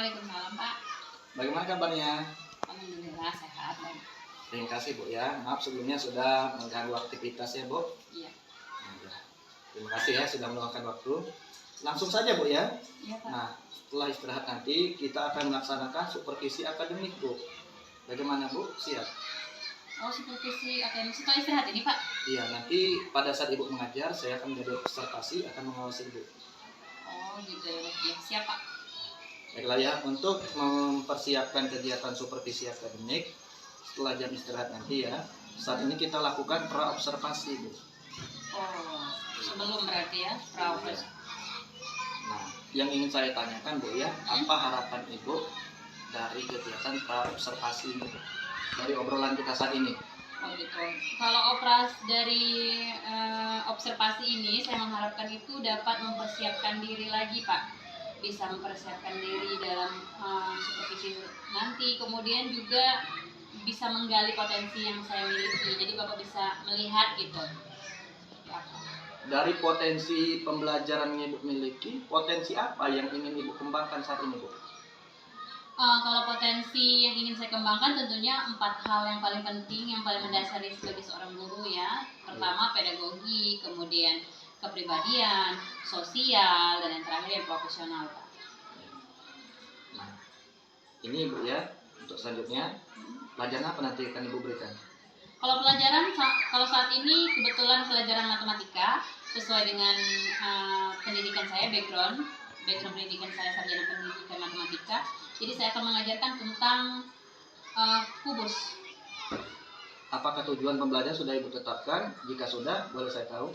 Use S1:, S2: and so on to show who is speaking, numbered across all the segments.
S1: Waalaikumsalam, Pak.
S2: Bagaimana kabarnya?
S1: Alhamdulillah sehat, Bang.
S2: Terima kasih Bu ya. Maaf sebelumnya sudah mengganggu aktivitas ya Bu.
S1: Iya.
S2: Nah, ya. Terima kasih ya sudah meluangkan waktu. Langsung saja Bu ya.
S1: Iya, Pak.
S2: Nah, setelah istirahat nanti kita akan melaksanakan supervisi akademik Bu. Bagaimana Bu? Siap?
S1: Oh, supervisi akademik setelah istirahat ini, Pak?
S2: Iya, nanti pada saat Ibu mengajar saya akan menjadi observasi akan mengawasi Ibu.
S1: Oh, gitu ya, Pak. Iya, siap, Pak.
S2: Baiklah ya, untuk mempersiapkan kegiatan supervisi akademik setelah jam istirahat nanti ya, saat ini kita lakukan pra-observasi Bu.
S1: Oh, sebelum berarti ya, pra-observasi.
S2: Nah, yang ingin saya tanyakan Bu ya, apa harapan Ibu dari kegiatan pra-observasi ini, dari obrolan kita saat ini?
S1: Oh, gitu. Kalau operasi dari observasi ini, saya mengharapkan itu dapat mempersiapkan diri lagi, Pak. Bisa mempersiapkan diri dalam supervisi nanti, kemudian juga bisa menggali potensi yang saya miliki. Jadi Bapak bisa melihat gitu. Ya, Pak.
S2: Dari potensi pembelajaran yang Ibu miliki, potensi apa yang ingin Ibu kembangkan saat ini Bu?
S1: Kalau potensi yang ingin saya kembangkan tentunya 4 hal yang paling penting, yang paling mendasari sebagai seorang guru ya. Pertama pedagogi, kemudian kepribadian, sosial, dan yang terakhir yang profesional, Pak.
S2: Nah, ini Bu ya, untuk selanjutnya pelajaran apa nanti akan Ibu berikan?
S1: Kalau pelajaran, kalau saat ini kebetulan pelajaran matematika sesuai dengan pendidikan saya, background pendidikan saya sarjana pendidikan matematika. Jadi saya akan mengajarkan tentang kubus.
S2: Apakah tujuan pembelajaran sudah Ibu tetapkan? Jika sudah, boleh saya tahu?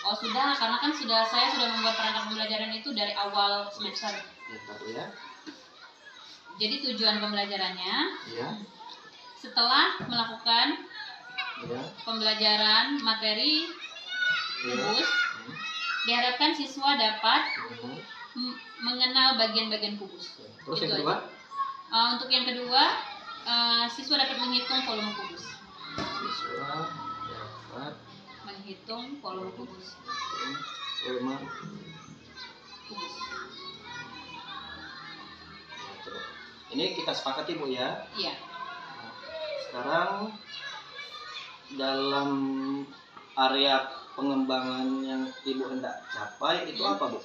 S1: Oh sudah, karena kan saya sudah membuat perangkat pembelajaran itu dari awal semester.
S2: Ya, tahu ya.
S1: Jadi tujuan pembelajarannya
S2: Ya.
S1: setelah melakukan
S2: Ya.
S1: pembelajaran materi
S2: Ya.
S1: kubus, diharapkan siswa dapat mengenal bagian-bagian kubus.
S2: Terus
S1: Itu
S2: yang kedua?
S1: aja. Untuk yang kedua, siswa dapat menghitung volume kubus.
S2: Siswa dapat
S1: Menghitung volume kubus.
S2: volume
S1: Kubus.
S2: ya, coba. Ini kita sepakati Bu ya.
S1: Iya.
S2: Nah, sekarang dalam area pengembangan yang Ibu hendak capai itu apa Bu?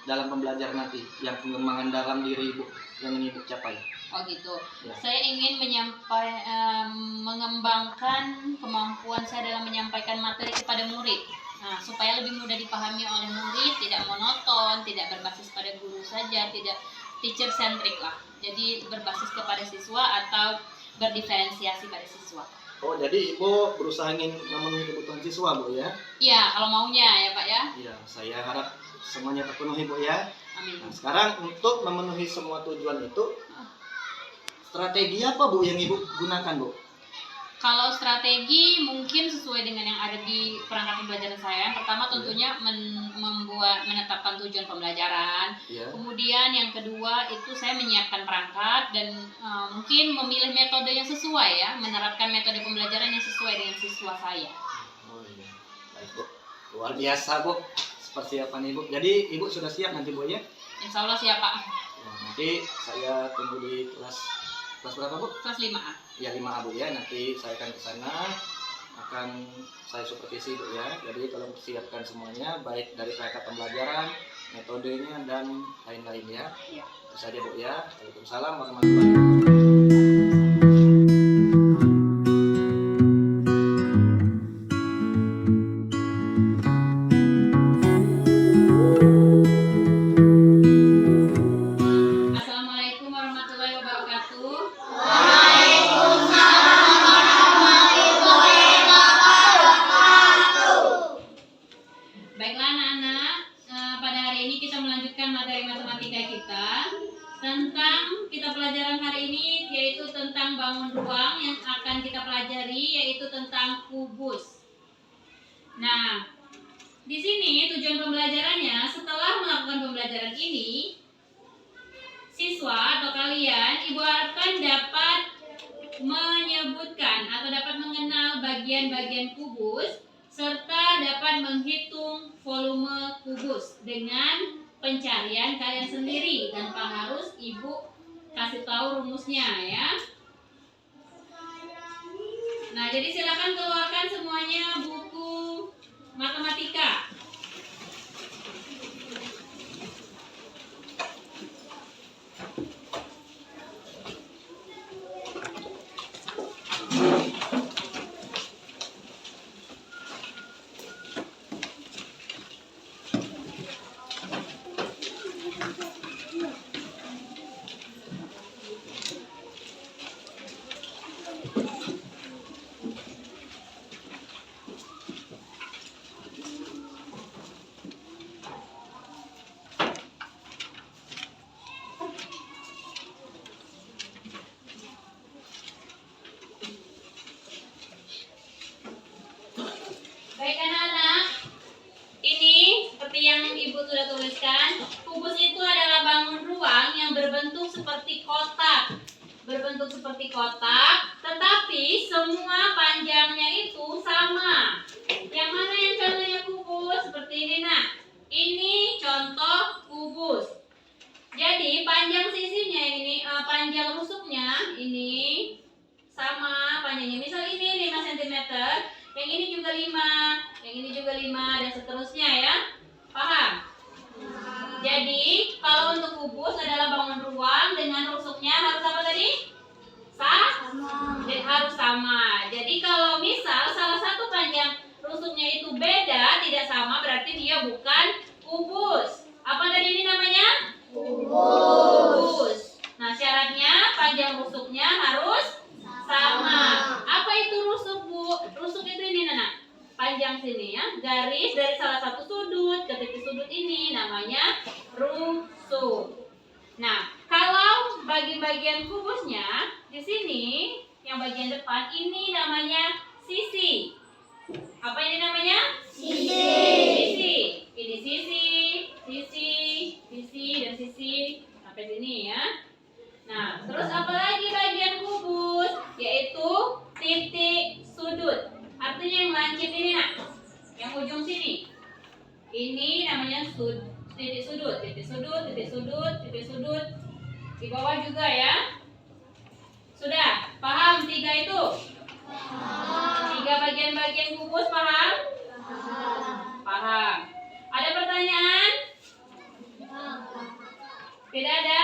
S2: Dalam pembelajaran nanti, yang pengembangan dalam diri Ibu yang ingin Ibu capai.
S1: Oh gitu.
S2: Ya.
S1: Saya ingin mengembangkan kemampuan saya dalam menyampaikan materi kepada murid. Nah, supaya lebih mudah dipahami oleh murid, tidak monoton, tidak berbasis pada guru saja, tidak teacher centric lah. Jadi berbasis kepada siswa atau berdiferensiasi pada siswa.
S2: Oh, jadi Ibu berusaha ingin memenuhi kebutuhan siswa Bu ya?
S1: Iya, kalau maunya ya Pak ya.
S2: Iya, saya harap semuanya terpenuhi Bu ya.
S1: Amin.
S2: Nah, sekarang untuk memenuhi semua tujuan itu, strategi apa Bu yang Ibu gunakan Bu?
S1: Kalau strategi mungkin sesuai dengan yang ada di perangkat pembelajaran saya. Yang pertama tentunya menetapkan tujuan pembelajaran.
S2: Ya.
S1: Kemudian yang kedua itu saya menyiapkan perangkat dan mungkin memilih metode yang sesuai ya, menerapkan metode pembelajaran yang sesuai dengan siswa saya.
S2: Oh iya, baik Bu. Luar biasa Bu, persiapan Ibu. Jadi Ibu sudah siap nanti Bu ya?
S1: Insya Allah siap Pak.
S2: Ya, nanti saya tunggu di kelas berapa Bu?
S1: Kelas 5A.
S2: Ya 5A Bu ya, nanti saya akan ke sana, akan saya supervisi Bu ya. Jadi tolong persiapkan semuanya, baik dari perangkat pembelajaran, metodenya, dan lain-lain ya.
S1: Iya.
S2: Itu saja Bu ya. Waalaikumsalam warahmatullahi wabarakatuh.
S1: Assalamualaikum warahmatullahi wabarakatuh. Baiklah anak-anak, pada hari ini kita melanjutkan materi matematika kita tentang pelajaran hari ini, yaitu tentang bangun ruang. Yang akan kita pelajari yaitu tentang kubus. Nah, di sini tujuan pembelajarannya, setelah melakukan pembelajaran ini, siswa atau kalian, Ibu harapkan dapat menyebutkan atau dapat mengenal bagian-bagian kubus serta dapat menghitung volume kubus dengan pencarian kalian sendiri tanpa harus ibu kasih tahu rumusnya ya. Nah, jadi silakan keluarkan semuanya buku matematika. Baik anak-anak, ini seperti yang ibu sudah tuliskan, kubus itu adalah bangun ruang yang berbentuk seperti kotak. Berbentuk seperti kotak, tetapi semua panjangnya itu sama. Yang mana yang contohnya kubus? Seperti ini nak. Ini contoh kubus. Jadi panjang sisinya ini, panjang rusuknya ini sama panjangnya. Misal ini 5 cm, yang ini juga 5, yang ini juga 5, dan seterusnya ya. Paham? Jadi kalau untuk kubus adalah bangun ruang dengan rusuknya harus apa tadi? Sama. Jadi harus sama. Jadi kalau misal salah satu panjang rusuknya itu beda, tidak sama, berarti dia bukan kubus. Apa tadi ini namanya? Kubus. Nah, syaratnya panjang rusuknya harus sama. Apa itu rusuk, Bu? Rusuk itu ini, Nana. Panjang sini ya, garis dari salah satu sudut ke titik sudut ini namanya rusuk. Nah, kalau bagian kubusnya di sini, yang bagian depan ini namanya sisi. Apa ini namanya? Sisi. Sisi. Ini sisi, sisi, sisi, dan sisi sampai sini ya. Nah, terus apa lagi bagian kubus? Yaitu titik sudut. Artinya yang lancip ini nak, yang ujung sini. Ini namanya titik sudut, titik sudut, titik sudut, titik sudut. Di bawah juga ya. Sudah paham 3 itu? 3 bagian-bagian kubus paham? Paham. Ada pertanyaan? Tidak ada?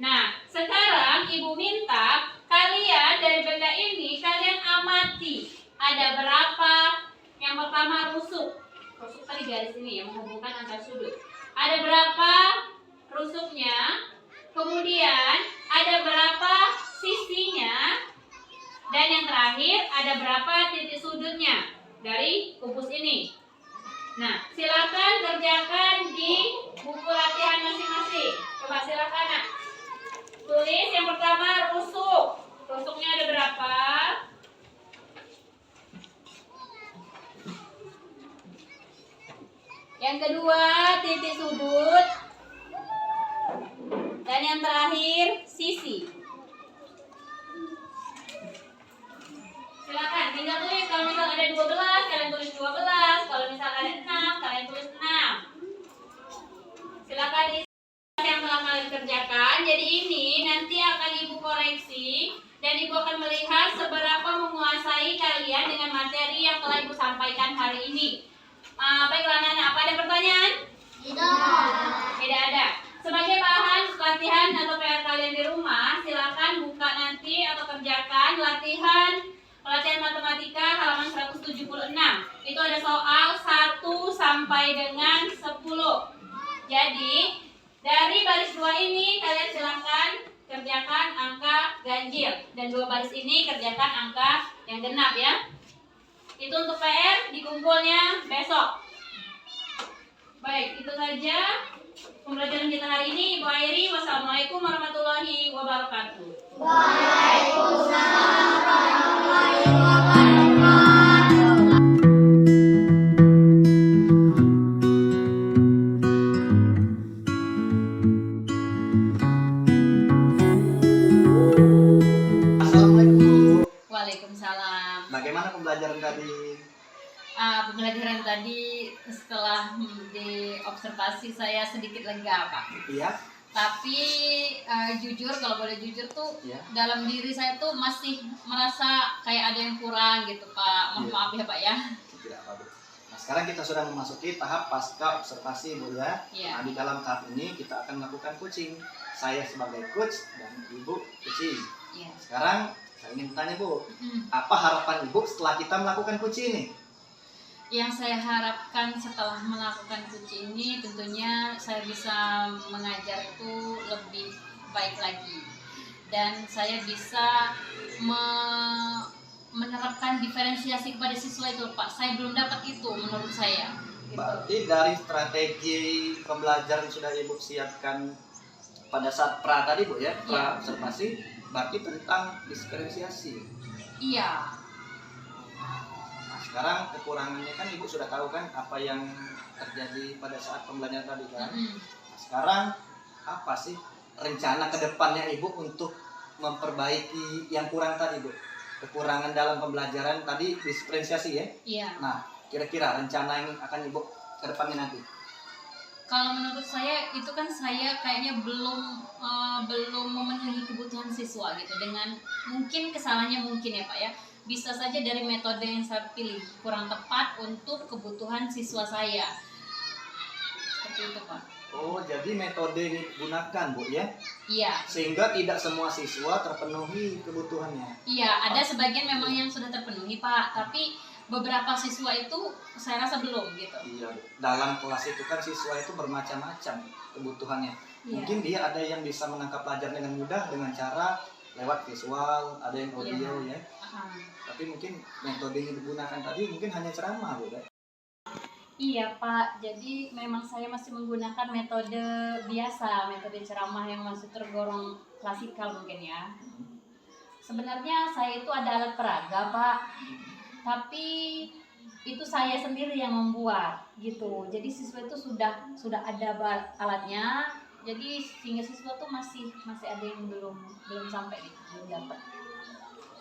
S1: Nah, sekarang ibu minta kalian dari benda ini kalian amati ada berapa. Yang pertama rusuk. Rusuk tadi garis ini yang menghubungkan antar sudut. Ada berapa rusuknya? Kemudian ada berapa sisinya? Dan yang terakhir ada berapa titik sudutnya dari kubus ini? Nah, silakan kerjakan di buku latihan masing-masing. Coba silakan nak. Tulis yang pertama rusuk. Rusuknya ada berapa? Yang kedua titik sudut. Dan yang terakhir sisi. Silakan tinggal tulis. Kalau misal ada 12 kalian tulis 12. Kalau misal ada 6 kalian tulis 6. Silakan isi yang telah kalian kerjakan. Jadi ini nanti akan ibu koreksi dan ibu akan melihat seberapa menguasai kalian dengan materi yang telah ibu sampaikan hari ini. Baiklah anak-anak, apa ada pertanyaan? Tidak ada. Sebagai bahan latihan atau PR kalian di rumah, silakan buka nanti atau kerjakan latihan matematika halaman 176. Itu ada soal 1 sampai dengan 10. Jadi dari baris 2 ini kalian silakan kerjakan angka ganjil, dan 2 baris ini kerjakan angka yang genap ya. Itu untuk PR, dikumpulnya besok. Baik, itu saja pembelajaran kita hari ini. Ibu Airi, wassalamualaikum warahmatullahi wabarakatuh.
S3: Waalaikumsalam warahmatullahi wabarakatuh.
S2: Assalamualaikum.
S1: Waalaikumsalam.
S2: Bagaimana pembelajaran tadi?
S1: pembelajaran tadi setelah diobservasi saya sedikit lega Pak.
S2: Iya.
S1: Tapi jujur, kalau boleh jujur tuh
S2: Iya.
S1: dalam diri saya tuh masih merasa kayak ada yang kurang gitu Pak.
S2: Iya.
S1: Maaf ya Pak ya.
S2: Tidak apa, Bu. Nah, sekarang kita sudah memasuki tahap pasca observasi, Bu ya.
S1: Iya.
S2: Nah, di dalam tahap ini kita akan melakukan coaching. Saya sebagai coach dan Ibu coaching.
S1: Iya.
S2: Sekarang saya ingin tanya, Bu,
S1: Mm-mm.
S2: apa harapan Ibu setelah kita melakukan coaching ini?
S1: Yang saya harapkan setelah melakukan coaching ini tentunya saya bisa mengajar itu lebih baik lagi, dan saya bisa menerapkan diferensiasi kepada siswa itu Pak. Saya belum dapat itu menurut saya gitu.
S2: Berarti dari strategi pembelajaran yang sudah Ibu siapkan pada saat pra tadi, Bu ya, pra observasi, berarti tentang diferensiasi.
S1: Iya.
S2: Nah, sekarang kekurangannya kan Ibu sudah tahu kan apa yang terjadi pada saat pembelajaran tadi kan.
S1: Mm-mm.
S2: Nah, sekarang apa sih rencana kedepannya Ibu untuk memperbaiki yang kurang tadi, Bu? Kekurangan dalam pembelajaran tadi diferensiasi ya.
S1: Iya.
S2: Nah, kira-kira rencana yang akan Ibu kedepannya nanti?
S1: Kalau menurut saya itu kan saya kayaknya belum memenuhi kebutuhan siswa gitu, dengan mungkin kesalahannya mungkin ya Pak ya, bisa saja dari metode yang saya pilih kurang tepat untuk kebutuhan siswa saya, seperti itu Pak.
S2: Oh, jadi metode ini gunakan, Bu ya,
S1: Iya,
S2: sehingga tidak semua siswa terpenuhi kebutuhannya.
S1: iya, ada sebagian memang yang sudah terpenuhi Pak, tapi beberapa siswa itu saya rasa belum gitu.
S2: Iya, Bu. Dalam kelas itu kan siswa itu bermacam-macam kebutuhannya.
S1: Iya.
S2: Mungkin dia ada yang bisa menangkap pelajaran dengan mudah dengan cara lewat visual, ada yang audio ya.
S1: Aha.
S2: Tapi mungkin metode yang digunakan tadi mungkin hanya ceramah, Bu ya.
S1: Iya Pak, jadi memang saya masih menggunakan metode biasa, metode ceramah yang masih tergolong klasikal mungkin ya. Sebenarnya saya itu ada alat peraga Pak, tapi itu saya sendiri yang membuat gitu. Jadi siswa itu sudah ada alatnya, jadi sehingga siswa tuh masih ada yang belum sampai gitu, belum dapat.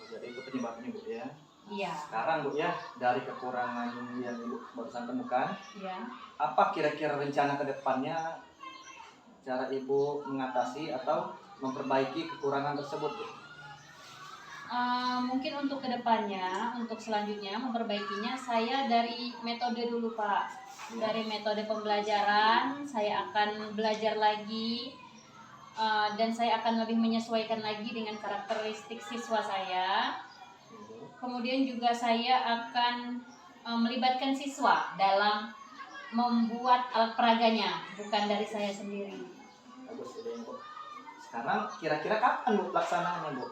S2: Jadi itu penyebabnya, Bu ya.
S1: Iya,
S2: Sekarang, Bu ya, dari kekurangan yang Ibu barusan temukan,
S1: iya.
S2: apa kira-kira rencana ke depannya cara Ibu mengatasi atau memperbaiki kekurangan tersebut, Bu?
S1: Mungkin untuk kedepannya, untuk selanjutnya memperbaikinya, saya dari metode dulu Pak. Dari metode pembelajaran saya akan belajar lagi, dan saya akan lebih menyesuaikan lagi dengan karakteristik siswa saya. Kemudian juga saya akan melibatkan siswa dalam membuat alat peraganya, bukan dari saya sendiri.
S2: Bagus, ide, Bu. Sekarang kira-kira kapan, Bu, pelaksanaannya, Bu?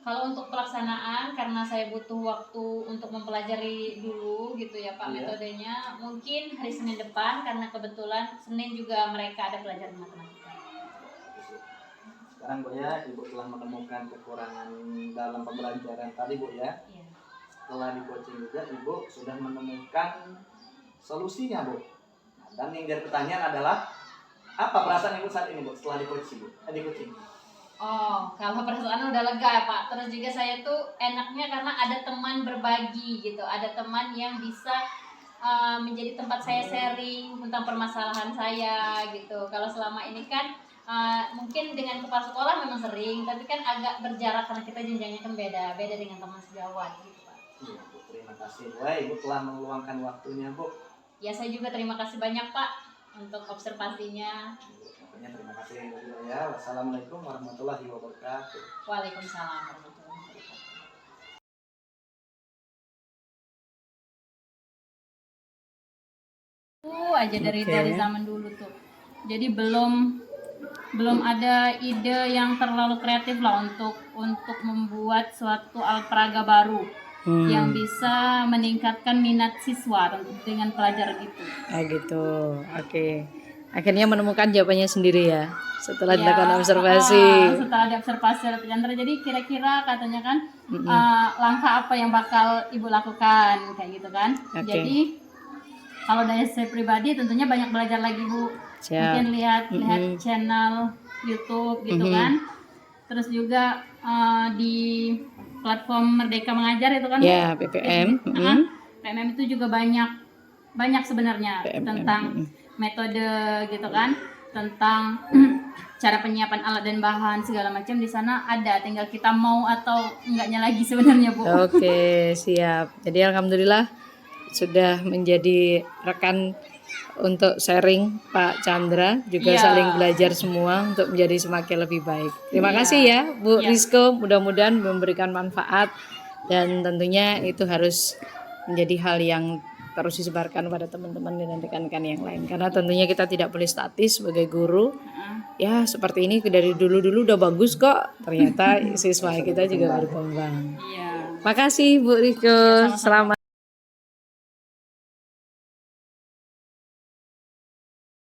S1: Kalau untuk pelaksanaan, karena saya butuh waktu untuk mempelajari dulu gitu ya Pak,
S2: Iya.
S1: metodenya, mungkin hari Senin depan, karena kebetulan Senin juga mereka ada pelajaran matematika.
S2: Sekarang, Bu ya, Ibu telah menemukan kekurangan dalam pembelajaran tadi, Bu ya.
S1: Iya.
S2: Setelah di coaching juga, Ibu sudah menemukan solusinya, Bu. Nah, dan yang jadi pertanyaan adalah apa perasaan Ibu saat ini, Bu, setelah di coaching, Bu? Di coaching.
S1: Oh, kalau perasaan udah lega ya Pak. Terus juga saya tuh enaknya karena ada teman berbagi gitu, ada teman yang bisa menjadi tempat saya sharing tentang permasalahan saya gitu. Kalau selama ini kan mungkin dengan kepala sekolah memang sering, tapi kan agak berjarak karena kita jenjangnya kan beda dengan teman sejawat gitu Pak.
S2: Iya, Bu, terima kasih, Bu. Ibu telah meluangkan waktunya, Bu.
S1: Ya saya juga terima kasih banyak Pak untuk observasinya.
S2: Makanya terima kasih, Bu ya. Wassalamualaikum warahmatullahi wabarakatuh.
S1: Waalaikumsalam warahmatullahi wabarakatuh. Aja dari zaman dulu tuh. Jadi belum ada ide yang terlalu kreatif lah untuk membuat suatu alat peraga baru yang bisa meningkatkan minat siswa dengan pelajaran itu.
S4: Gitu. Oke. Akhirnya menemukan jawabannya sendiri ya setelah
S1: Ya,
S4: dilakukan observasi.
S1: setelah ada observasi Chandra, jadi kira-kira katanya kan langkah apa yang bakal Ibu lakukan kayak gitu kan.
S4: Oke.
S1: Jadi kalau dari saya pribadi tentunya banyak belajar lagi Bu.
S4: Siap.
S1: Mungkin lihat channel YouTube gitu kan. Terus juga di platform Merdeka Mengajar itu kan.
S4: Ya, PPM.
S1: PMM itu juga banyak sebenarnya
S4: PMM.
S1: tentang metode gitu kan, tentang cara penyiapan alat dan bahan segala macam di sana ada, tinggal kita mau atau enggaknya lagi sebenarnya Bu.
S4: Oke, siap. Jadi alhamdulillah sudah menjadi rekan untuk sharing Pak Chandra, juga
S1: Iya.
S4: saling belajar semua untuk menjadi semakin lebih baik. Terima
S1: Iya.
S4: kasih ya Bu
S1: Iya.
S4: Rizko, mudah-mudahan memberikan manfaat dan tentunya itu harus menjadi hal yang terus disebarkan pada teman-teman dan rekan-rekan yang lain, karena tentunya kita tidak boleh statis sebagai guru. Ya seperti ini dari dulu-dulu udah bagus kok, ternyata siswa kita juga berkembang.
S1: Iya.
S4: Makasih Bu Rizko, selamat.